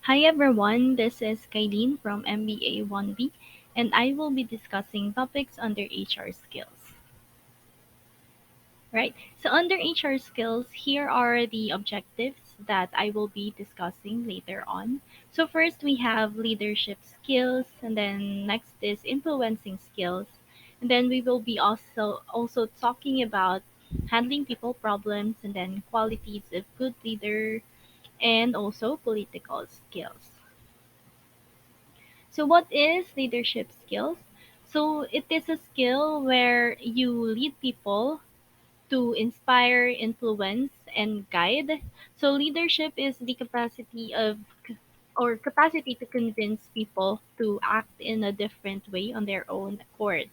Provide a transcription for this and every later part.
Hi everyone, this is Kylene from MBA 1B, and I will be discussing topics under HR skills. Right? So, under HR skills, here are the objectives that I will be discussing later on. So, first we have leadership skills, and then next is influencing skills, and then we will be also talking about handling people problems, and then qualities of good leader, and also political skills. So, what is leadership skills? So, it is a skill where you lead people to inspire, influence, and guide. So, leadership is the capacity to convince people to act in a different way on their own accord.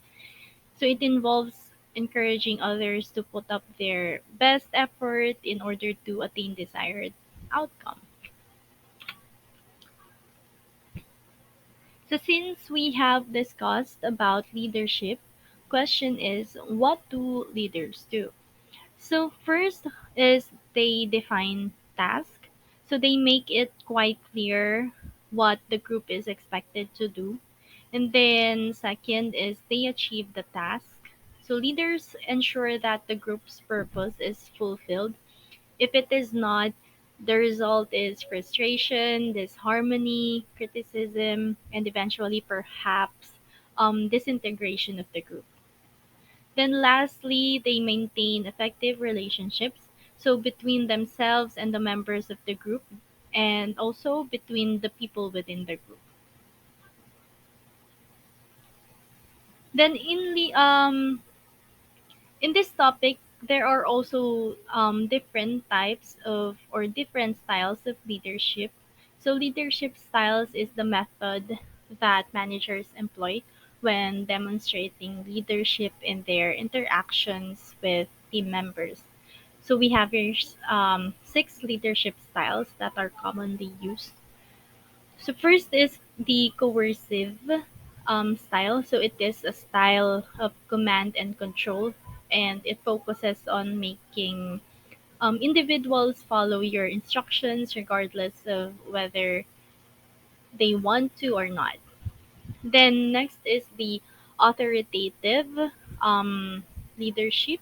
So, it involves encouraging others to put up their best effort in order to attain desired outcome. So since we have discussed about leadership, question is what do leaders do? So first is they define task. So they make it quite clear what the group is expected to do. And then second is they achieve the task. So leaders ensure that the group's purpose is fulfilled. If it is not, the result is frustration, disharmony, criticism, and eventually perhaps disintegration of the group. Then lastly, they maintain effective relationships, so between themselves and the members of the group, and also between the people within the group. Then in this topic, there are also different types of or different styles of leadership. So, leadership styles is the method that managers employ when demonstrating leadership in their interactions with team members. So, we have here six leadership styles that are commonly used. So first is the coercive style. So it is a style of command and control, and it focuses on making individuals follow your instructions regardless of whether they want to or not. Then next is the authoritative leadership.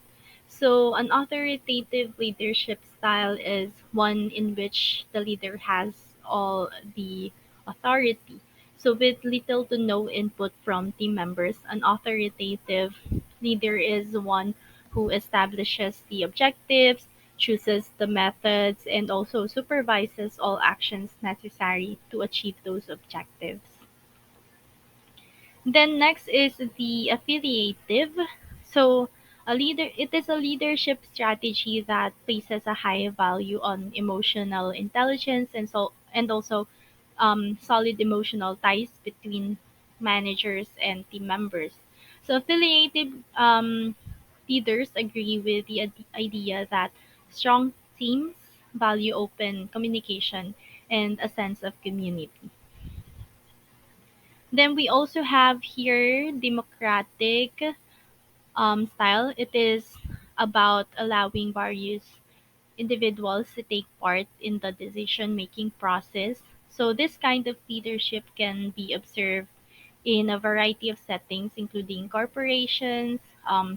So an authoritative leadership style is one in which the leader has all the authority. So with little to no input from team members, an authoritative leader is one who establishes the objectives, chooses the methods, and also supervises all actions necessary to achieve those objectives. Then next is the affiliative. So it is a leadership strategy that places a high value on emotional intelligence and also solid emotional ties between managers and team members. So affiliative leaders agree with the idea that strong teams value open communication and a sense of community. Then we also have here democratic style. It is about allowing various individuals to take part in the decision making process. So this kind of leadership can be observed in a variety of settings, including corporations,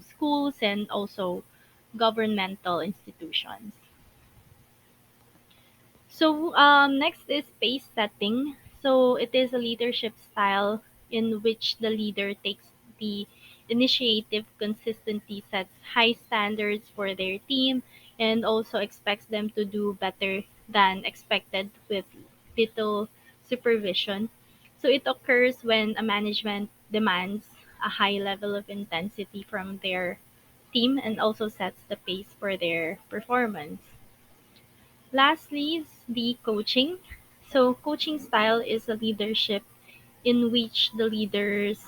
schools, and also governmental institutions. So next is pace setting. So it is a leadership style in which the leader takes the initiative, consistently sets high standards for their team, and also expects them to do better than expected with little supervision. So it occurs when a management demands a high level of intensity from their team and also sets the pace for their performance. Lastly is the coaching. So coaching style is a leadership in which the leaders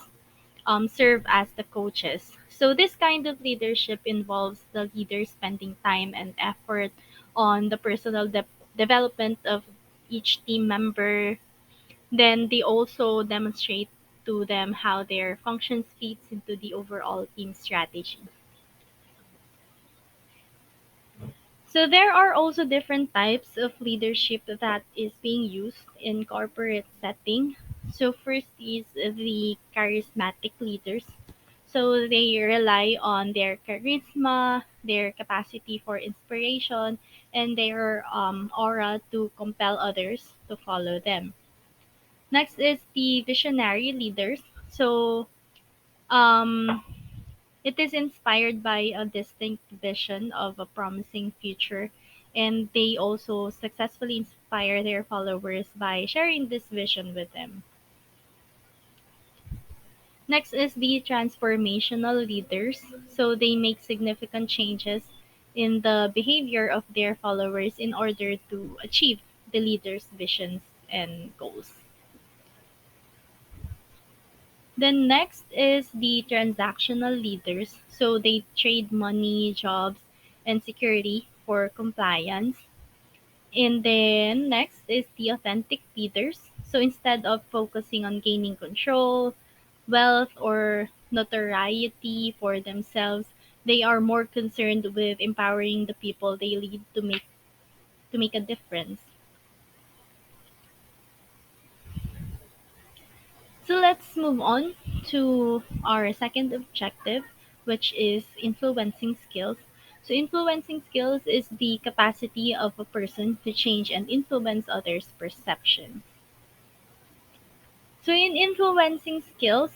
serve as the coaches. So this kind of leadership involves the leader spending time and effort on the personal development of each team member. Then they also demonstrate to them how their functions fits into the overall team strategy. So there are also different types of leadership that is being used in corporate setting. So first is the charismatic leaders. So they rely on their charisma, their capacity for inspiration, and their aura to compel others to follow them. Next is the visionary leaders. So um, it is inspired by a distinct vision of a promising future, and they also successfully inspire their followers by sharing this vision with them. Next is the transformational leaders. So they make significant changes in the behavior of their followers in order to achieve the leader's visions and goals. Then next is the transactional leaders. So they trade money, jobs, and security for compliance. And then next is the authentic leaders. So instead of focusing on gaining control, wealth, or notoriety for themselves, they are more concerned with empowering the people they lead to make a difference. So let's move on to our second objective, which is influencing skills. So, influencing skills is the capacity of a person to change and influence others' perception. So, in influencing skills,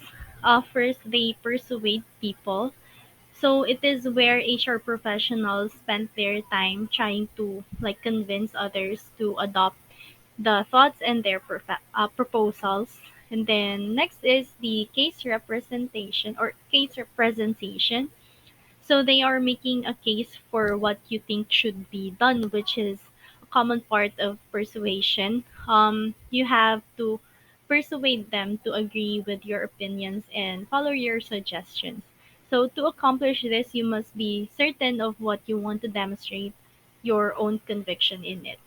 first they persuade people. So, it is where HR professionals spend their time trying to convince others to adopt the thoughts and their proposals. And then next is the case representation or case representation. So they are making a case for what you think should be done, which is a common part of persuasion. You have to persuade them to agree with your opinions and follow your suggestions. So to accomplish this, you must be certain of what you want to demonstrate your own conviction in it.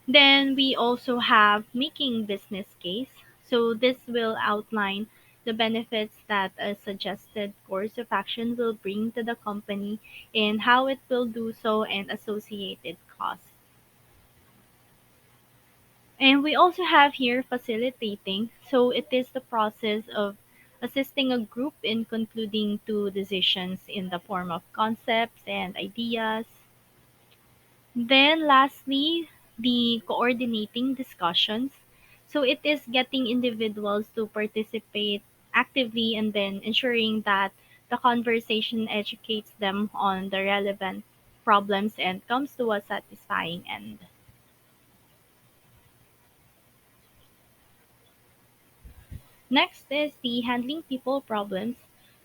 Then we also have making business case. So this will outline the benefits that a suggested course of action will bring to the company and how it will do so and associated costs. And we also have here facilitating. So it is the process of assisting a group in concluding two decisions in the form of concepts and ideas. Then lastly, the coordinating discussions. So it is getting individuals to participate actively and then ensuring that the conversation educates them on the relevant problems and comes to a satisfying end. Next is the handling people problems.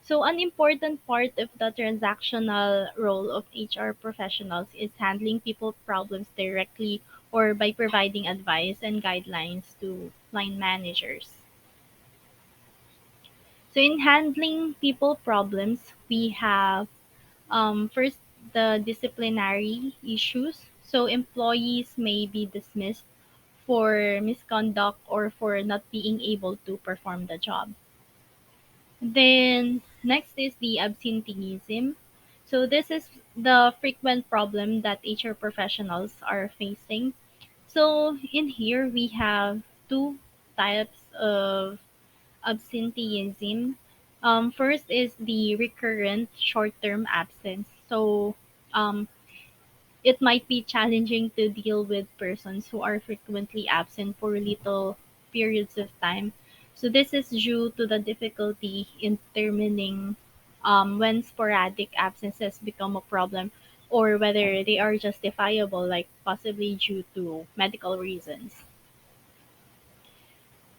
So an important part of the transactional role of HR professionals is handling people problems directly or by providing advice and guidelines to line managers. So in handling people problems, we have first the disciplinary issues. So employees may be dismissed for misconduct or for not being able to perform the job. Then next is the absenteeism. So this is the frequent problem that HR professionals are facing. So in here we have two types of absenteeism. First is the recurrent short-term absence. So um, it might be challenging to deal with persons who are frequently absent for little periods of time. So this is due to the difficulty in determining when sporadic absences become a problem or whether they are justifiable, like possibly due to medical reasons.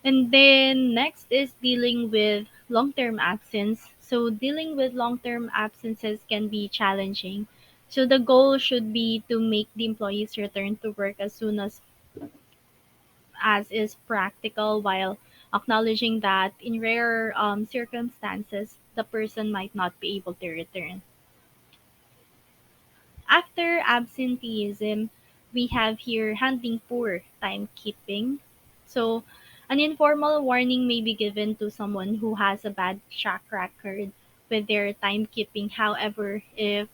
And then next is dealing with long-term absence. So dealing with long-term absences can be challenging. So the goal should be to make the employees return to work as soon as is practical while acknowledging that in rare circumstances, the person might not be able to return. After absenteeism, we have here handling poor timekeeping. So, an informal warning may be given to someone who has a bad track record with their timekeeping. However, if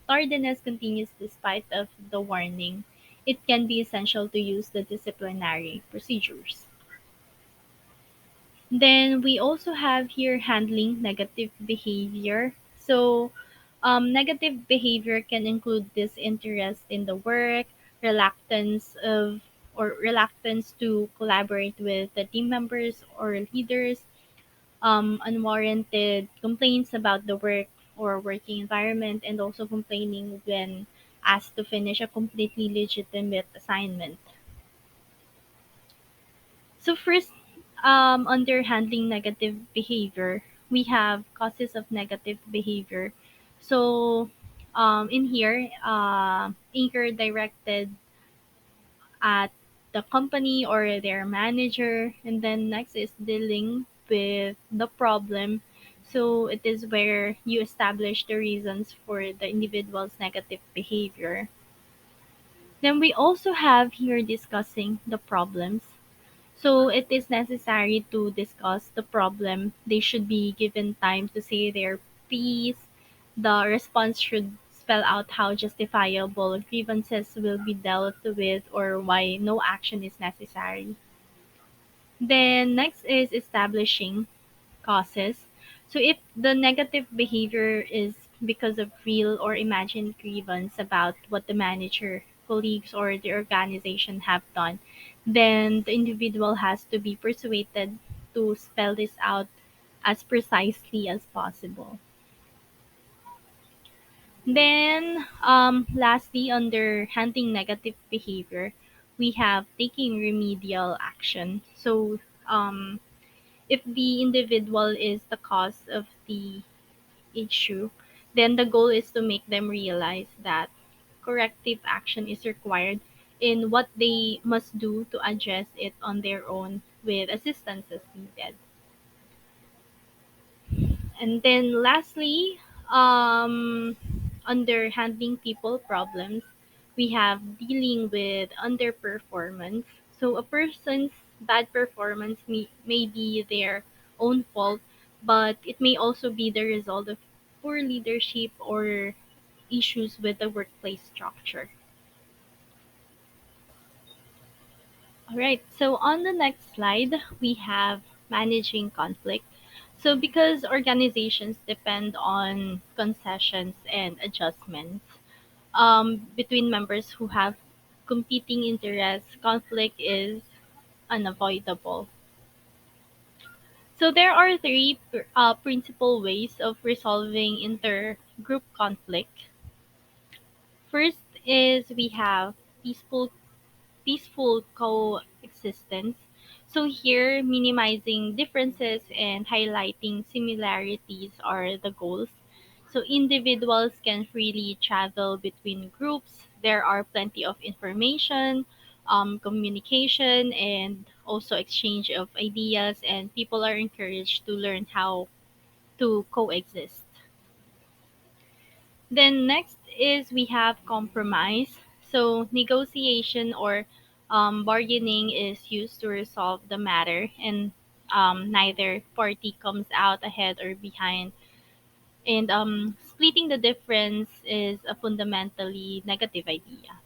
tardiness continues despite of the warning, it can be essential to use the disciplinary procedures. Then we also have here handling negative behavior. So, negative behavior can include disinterest in the work, reluctance of or reluctance to collaborate with the team members or leaders, unwarranted complaints about the work or working environment, and also complaining when asked to finish a completely legitimate assignment. So first, under handling negative behavior, we have causes of negative behavior. So in here, anchor directed at the company or their manager, and then next is dealing with the problem. So it is where you establish the reasons for the individual's negative behavior. Then we also have here discussing the problems. So it is necessary to discuss the problem. They should be given time to say their piece. The response should spell out how justifiable grievances will be dealt with or why no action is necessary. Then next is establishing causes. So if the negative behavior is because of real or imagined grievance about what the manager, colleagues, or the organization have done, then the individual has to be persuaded to spell this out as precisely as possible. Then, lastly, under handling negative behavior, we have taking remedial action. So, if the individual is the cause of the issue, then the goal is to make them realize that corrective action is required in what they must do to address it on their own with assistance as needed. And then lastly, under handling people problems, we have dealing with underperformance. So a person's bad performance may be their own fault, but it may also be the result of poor leadership or issues with the workplace structure. All right, so on the next slide, we have managing conflict. So, because organizations depend on concessions and adjustments between members who have competing interests, conflict is unavoidable. So, there are three principal ways of resolving intergroup conflict. First is we have peaceful coexistence. So here, minimizing differences and highlighting similarities are the goals. So individuals can freely travel between groups. There are plenty of information, communication, and also exchange of ideas, and people are encouraged to learn how to coexist. Then next is we have compromise. So negotiation or bargaining is used to resolve the matter, and neither party comes out ahead or behind. And splitting the difference is a fundamentally negative idea.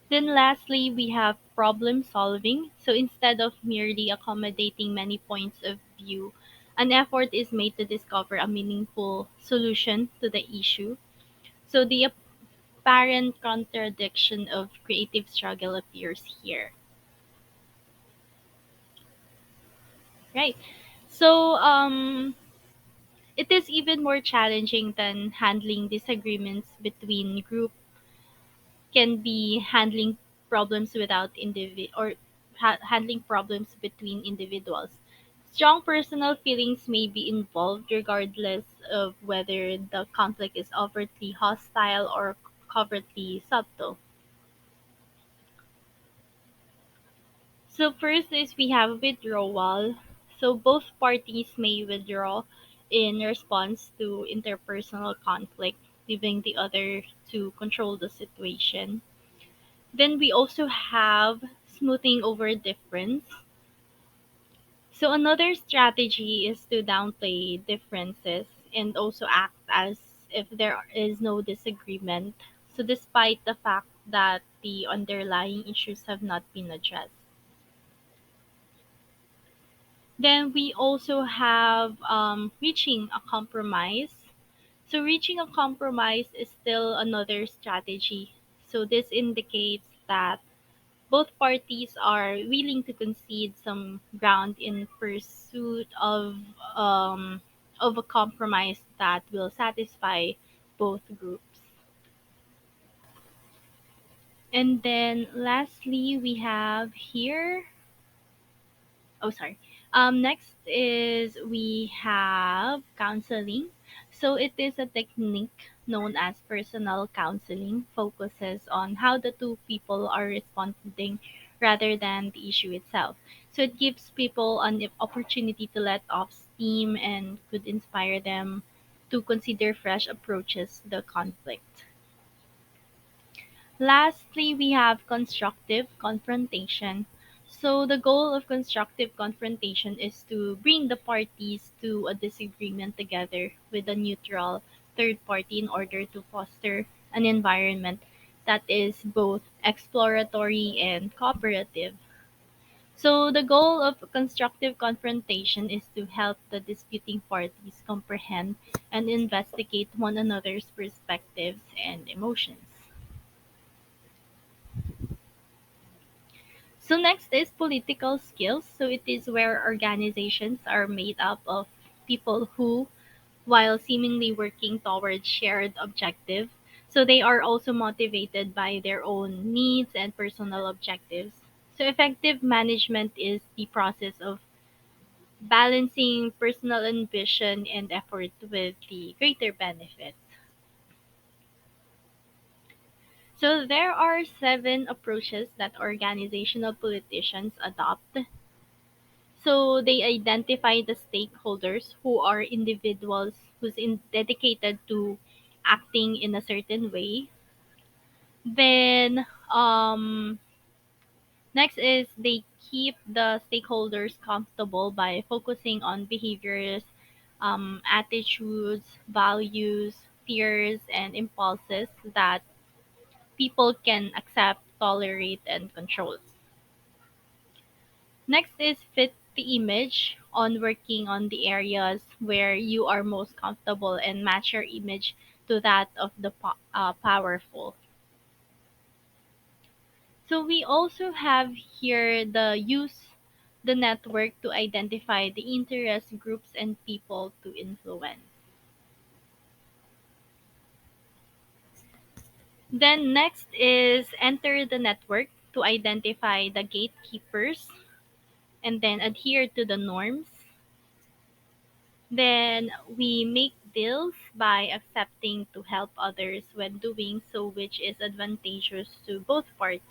Then lastly, we have problem solving. So instead of merely accommodating many points of view, an effort is made to discover a meaningful solution to the issue. So the apparent contradiction of creative struggle appears here. Right. So it is even more challenging than handling disagreements between group can be handling problems without or handling problems between individuals. Strong personal feelings may be involved regardless of whether the conflict is overtly hostile or covertly subtle. So first is we have withdrawal. So both parties may withdraw in response to interpersonal conflict, leaving the other to control the situation. Then we also have smoothing over difference. So another strategy is to downplay differences and also act as if there is no disagreement. So despite the fact that the underlying issues have not been addressed. Then we also have reaching a compromise. So reaching a compromise is still another strategy. So this indicates that both parties are willing to concede some ground in pursuit of a compromise that will satisfy both groups. And then lastly, we have here. Oh, sorry. Next is we have counseling. So it is a technique known as personal counseling, focuses on how the two people are responding rather than the issue itself. So it gives people an opportunity to let off steam and could inspire them to consider fresh approaches to the conflict. Lastly, we have constructive confrontation. So, the goal of constructive confrontation is to bring the parties to a disagreement together with a neutral third party in order to foster an environment that is both exploratory and cooperative. So, the goal of constructive confrontation is to help the disputing parties comprehend and investigate one another's perspectives and emotions. So next is political skills. So it is where organizations are made up of people who, while seemingly working towards shared objective, so they are also motivated by their own needs and personal objectives. So effective management is the process of balancing personal ambition and effort with the greater benefit. So there are 7 approaches that organizational politicians adopt. So they identify the stakeholders who are individuals dedicated to acting in a certain way. Then next is they keep the stakeholders comfortable by focusing on behaviors, attitudes, values, fears, and impulses that people can accept, tolerate, and control. Next is fit the image on working on the areas where you are most comfortable and match your image to that of the powerful. So we also have here the use the network to identify the interest groups and people to influence. Then next is enter the network to identify the gatekeepers and then adhere to the norms. Then we make deals by accepting to help others when doing so, which is advantageous to both parties.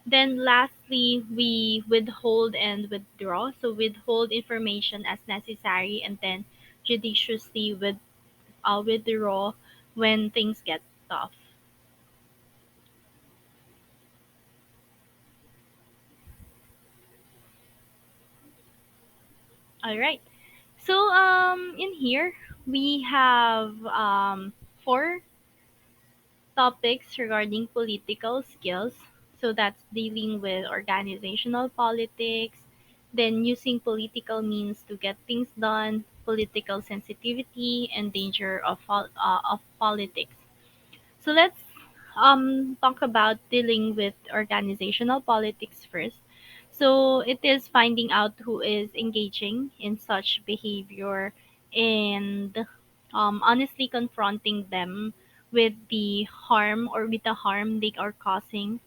Then lastly, we withhold and withdraw. So withhold information as necessary and then judiciously withdraw when things get tough. All right. So in here we have 4 topics regarding political skills. So that's dealing with organizational politics, then using political means to get things done, political sensitivity, and danger of politics. So let's talk about dealing with organizational politics first. So it is finding out who is engaging in such behavior and honestly confronting them with the harm or with the harm they are causing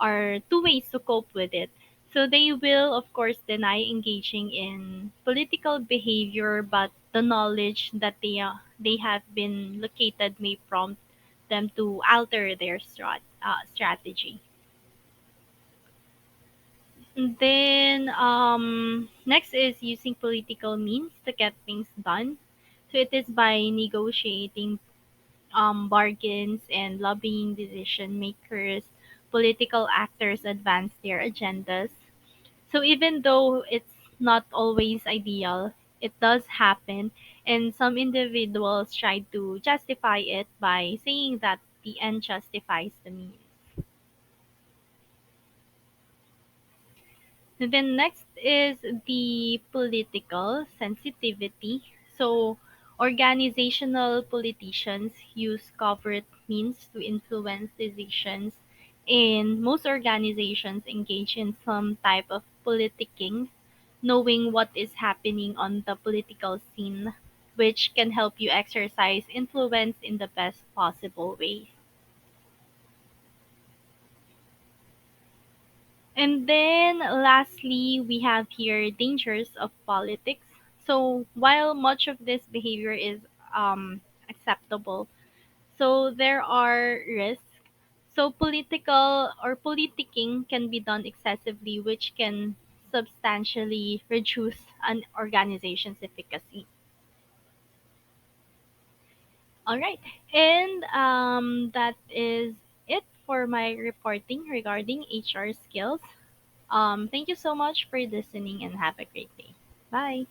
are 2 ways to cope with it. So they will, of course, deny engaging in political behavior, but the knowledge that they have been located may prompt them to alter their strategy. And then next is using political means to get things done. So it is by negotiating bargains and lobbying decision makers, political actors advance their agendas. So even though it's not always ideal, it does happen, And some individuals try to justify it by saying that the end justifies the means. And then next is the political sensitivity. So, organizational politicians use covert means to influence decisions, and most organizations engage in some type of politicking, knowing what is happening on the political scene, which can help you exercise influence in the best possible way. And then lastly, we have here dangers of politics. So while much of this behavior is acceptable, so there are risks. So political or politicking can be done excessively, which can substantially reduce an organization's efficacy. All right, and that is it for my reporting regarding HR skills. Thank you so much for listening and have a great day. Bye.